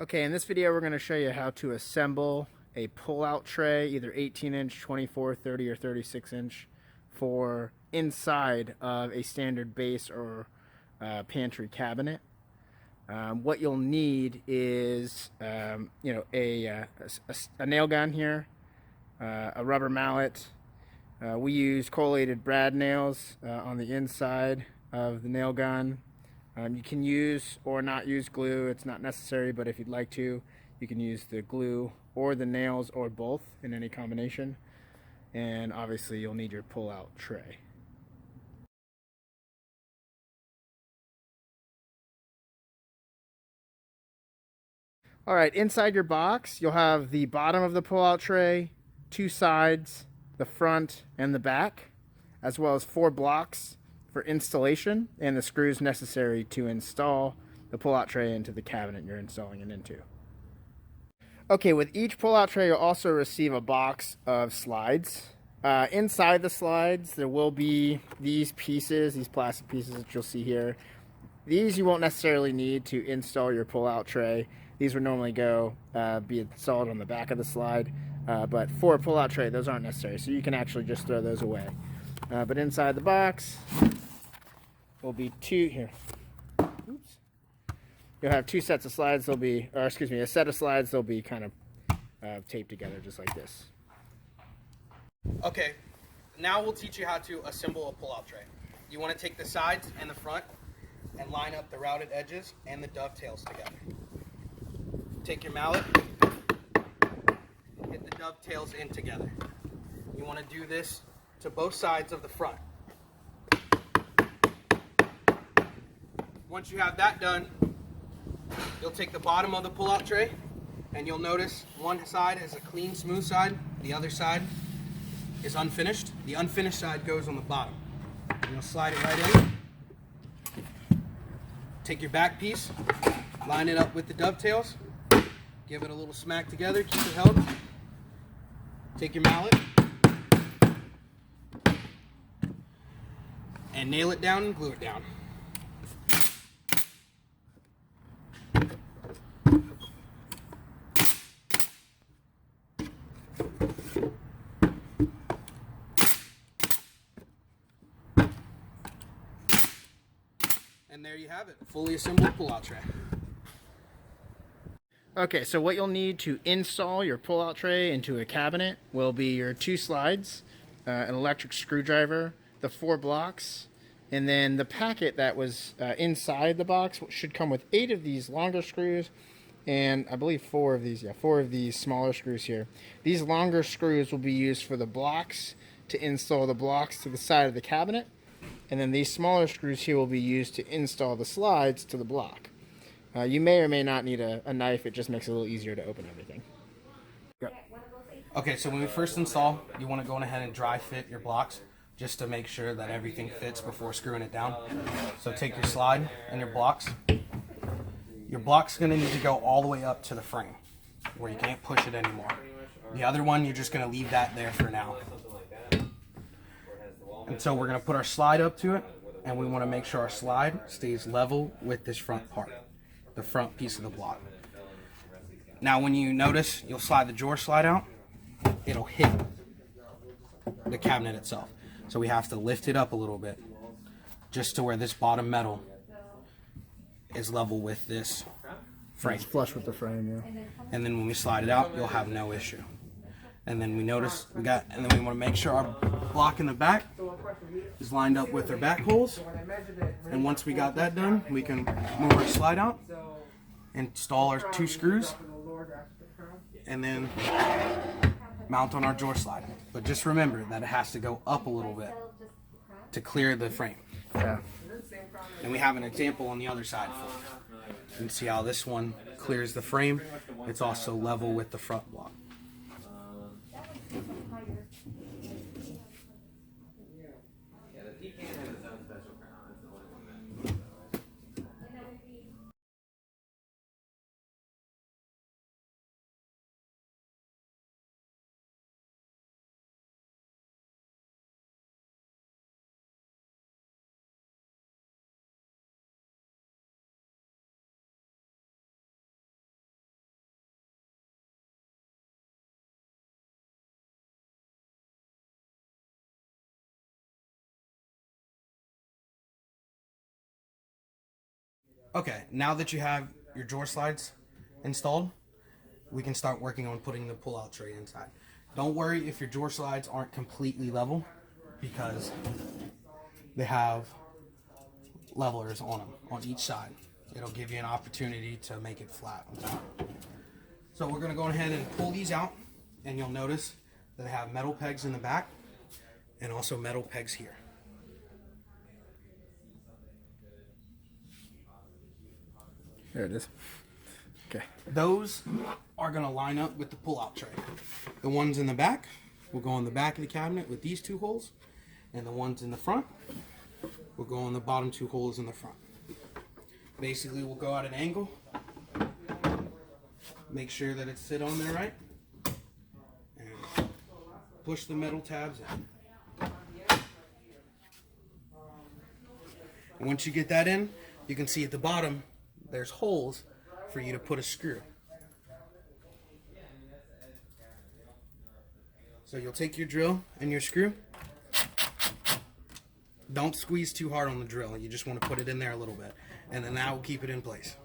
Okay, in this video we're going to show you how to assemble a pull-out tray, either 18-inch, 24, 30, or 36-inch, for inside of a standard base or pantry cabinet. What you'll need is a nail gun here, a rubber mallet. We use collated brad nails on the inside of the nail gun. You can use or not use glue. It's not necessary, but if you'd like to, you can use the glue or the nails or both in any combination. And obviously you'll need your pull-out tray. All right, inside your box, you'll have the bottom of the pull-out tray, two sides, the front and the back, as well as 4 blocks for installation and the screws necessary to install the pull-out tray into the cabinet you're installing it into. Okay, with each pull-out tray you'll also receive a box of slides. Inside the slides there will be these pieces, these plastic pieces that you'll see here. These you won't necessarily need to install your pull-out tray. These would normally be installed on the back of the slide, but for a pull-out tray those aren't necessary, so you can actually just throw those away. But inside the box will be Oops. You'll have 2 sets of slides. A set of slides. They'll be kind of taped together just like this. Okay, now we'll teach you how to assemble a pull-out tray. You want to take the sides and the front and line up the routed edges and the dovetails together. Take your mallet, get the dovetails in together. You want to do this to both sides of the front. Once you have that done, you'll take the bottom of the pull-out tray and you'll notice one side has a clean, smooth side, the other side is unfinished. The unfinished side goes on the bottom. And you'll slide it right in. Take your back piece, line it up with the dovetails, give it a little smack together, keep it held. Take your mallet and nail it down and glue it down. And there you have it, fully assembled pull-out tray. Okay, so what you'll need to install your pull-out tray into a cabinet will be your 2 slides, an electric screwdriver, the 4 blocks, and then the packet that was inside the box should come with 8 of these longer screws and I believe 4 of these smaller screws here. These longer screws will be used for the blocks to install the blocks to the side of the cabinet, and then these smaller screws here will be used to install the slides to the block. You may or may not need a knife. It just makes it a little easier to open everything. Go. Okay, so when we first install, you want to go ahead and dry fit your blocks just to make sure that everything fits before screwing it down. So take your slide and your blocks. Your block's going to need to go all the way up to the frame where you can't push it anymore. The other one, you're just going to leave that there for now. And so we're going to put our slide up to it, and we want to make sure our slide stays level with this front part, the front piece of the block. Now when you notice, you'll slide the drawer slide out, it'll hit the cabinet itself. So we have to lift it up a little bit just to where this bottom metal is level with this frame. It's flush with the frame, yeah. And then when we slide it out, you'll have no issue. And then we notice and then we want to make sure our block in the back is lined up with our back holes. And once we got that done, we can move our slide out, install our 2 screws, and then mount on our drawer slide. But just remember that it has to go up a little bit to clear the frame. Yeah. And we have an example on the other side for you. You can see how this one clears the frame. It's also level with the front block. Okay, now that you have your drawer slides installed, we can start working on putting the pull-out tray inside. Don't worry if your drawer slides aren't completely level, because they have levelers on them on each side. It'll give you an opportunity to make it flat on top. So we're going to go ahead and pull these out, and you'll notice that they have metal pegs in the back and also metal pegs here. There it is. Okay. Those are going to line up with the pull-out tray. The ones in the back will go on the back of the cabinet with these two holes, and the ones in the front will go on the bottom two holes in the front. Basically, we'll go at an angle, make sure that it's sit on there right, and push the metal tabs in. And once you get that in, you can see at the bottom there's holes for you to put a screw. So you'll take your drill and your screw. Don't squeeze too hard on the drill. You just want to put it in there a little bit, and then that will keep it in place.